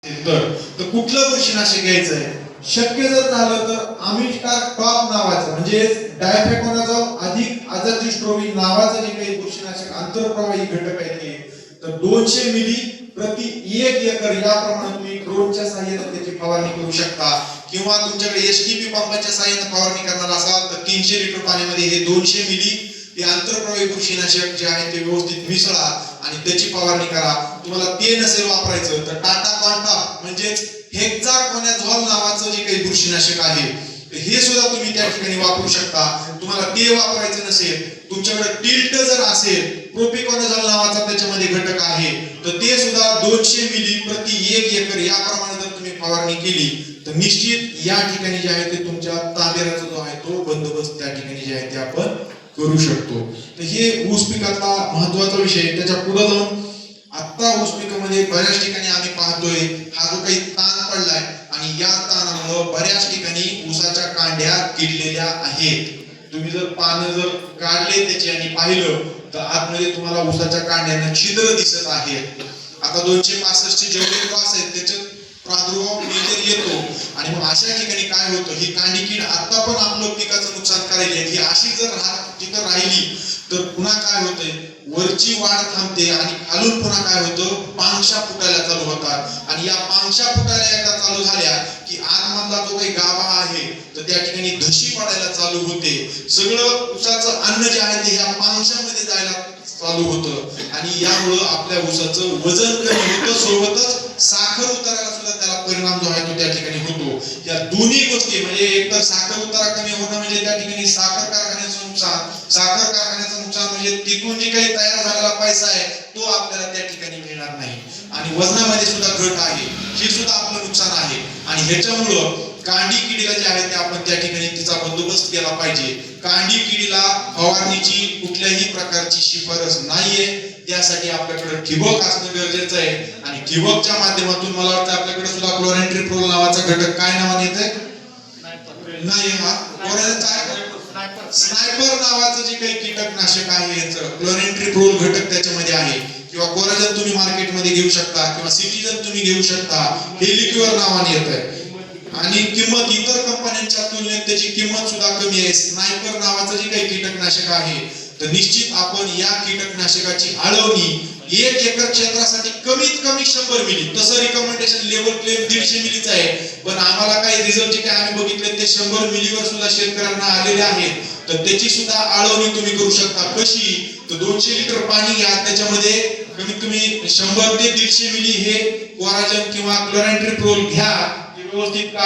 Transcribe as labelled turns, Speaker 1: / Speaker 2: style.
Speaker 1: तर कुठलं बुरशीनाशक घ्यायचं आहे? शक्य जर झालं तर आमिष्कार टॉप नावाचं म्हणजे डायफेकोनाझोल अधिक आझाथ्रोस्ट्रोबिन नावाचं जे काही बुरशीनाशक आंतरप्रवाही घटक आहे ते तर 200 मिली प्रति 1 एकर या प्रमाणात तुम्ही ड्रोनच्या सहाय्याने त्याची फवारणी करू शकता किंवा तुमच्याकडे एसटीपी पंपाच्या सहाय्याने फवारणी करणार असाल तर 300 लिटर पाण्यामध्ये हे 200 मिली हे आंतरप्रवाही बुरशीनाशक जे आहे ते व्यवस्थित मिसळा आणि त्याची फवारणी करा. तुम्हाला ते नसेल वापरायचं तर टाटा कॉन्टॉप म्हणजे हेक्साकोनाझोल नावाचं जे काही बुरशीनाशक आहे हे सुद्धा तुम्ही त्या ठिकाणी वापरू शकता. तुम्हाला ते वापरायचं नसेल तुमच्याकडे टिल्ट जर असेल प्रोपिकोनाझोल नावाचा त्याच्यामध्ये घटक आहे तर ते सुद्धा 200 मिली प्रति 1 एकर या प्रमाणे जर तुम्ही फवारणी केली तर निश्चित या ठिकाणी जे आहे ते तुमच्या तांबेराचा जो आहे तो बंदोबस्त त्या ठिकाणी जे आहे ते आपण करू शकतो. तर हे ऊस पिकातला महत्त्वाचा विषय. त्याच्या पुढे जाऊन आता ऊस पिकामध्ये बऱ्याच ठिकाणी आम्ही पाहतोय हा जो काही ताण पडलाय आणि या ताणामुळे बऱ्याच ठिकाणी ऊसाच्या कांड्या किडलेल्या आहेत. तुम्ही जर पानं जर काढले त्याची आणि पाहिलं तर आतमध्ये तुम्हाला ऊसाच्या कांड्यांना छिद्र दिसत आहेत. आता 265 जेवढे क्रॉस आहेत त्याच्यात प्रादुर्भाव मेजर येतो आणि मग अशा ठिकाणी काय होतं ही कांडी कीड आता पण आपलं पिकाचं नुकसान करायची ही अशी जर तिथं राहिली तर पुन्हा काय होतंय वरची वाढ थांबते आणि खालून पुन्हा काय होतं पांगशा फुटायला चालू होतात आणि या पांगशा फुटायला एकदा चालू झाल्या की आतमधला जो काही गाभा आहे तर त्या ठिकाणी धशी पडायला चालू होते. सगळं ऊसाचं अन्न जे आहे ते या पांगशामध्ये जायला चालू होतं आणि यामुळं आपल्या ऊसाचं वजन कमी होतं सोबतच साखर उताराला सुद्धा त्याला परिणाम जो आहे तो त्या ठिकाणी होतो. या दोन्ही गोष्टी म्हणजे एक तर साखर उतारा कमी होणं म्हणजे त्या ठिकाणी साखर कारखान्याचं नुकसान साखर कारखान्याचं नुकसान म्हणजे तिथून जे काही तयार झालेला पैसा आहे तो आपल्याला त्या ठिकाणी मिळणार नाही आणि वजनामध्ये सुद्धा घट आहे हे सुद्धा आपलं नुकसान आहे आणि ह्याच्यामुळं कांडी किडीला जे आहे ते आपण त्या ठिकाणी तिचा बंदोबस्त केला पाहिजे. कांडी किडीला फवारणीची कुठल्याही प्रकारची शिफारस नाहीये. त्यासाठी आपल्याकडे ठिबक असणं गरजेचं आहे आणि ठिबकच्या माध्यमातून मला वाटतं आपल्याकडे सुद्धा क्लोरेंट्रिप्रोल नावाचा घटक काय नावाने येतंय नाही हा स्नायपर नावाचं जे काही कीटकनाशक आहे याचं क्लोरेंट्रिप्रोल घटक त्याच्यामध्ये आहे किंवा कोराजन तुम्ही मार्केटमध्ये घेऊ शकता किंवा सिटीजन तुम्ही घेऊ शकता. हेलिक्युअर नावाने येतंय आणि किंमत इतर कंपन्यांच्या तुलनेत त्याची किंमत सुद्धा कमी आहे. स्नायपर नावाचं जे काही कीटकनाशक आहे तर निश्चित आपण या कीटकनाशकाची आळवणी 1 एकर क्षेत्रासाठी कमीत कमी 100 मिली तसं रिकमेंडेशन लेवल क्लेम 150 मिलीचा आहे पण आम्हाला काही रिझल्ट जे काही आम्ही बघितले ते 100 मिलीवर सुद्धा शेतकऱ्यांना आलेले आहेत. तर त्याची सुद्धा आळवणी तुम्ही करू शकता. कशी तर 200 लिटर पाणी घ्या त्याच्यामध्ये कमीत कमी 100 ते 150 मिली हे कोराजन किंवा क्लोरेंट्रिप्रोल घ्या व्यवस्थित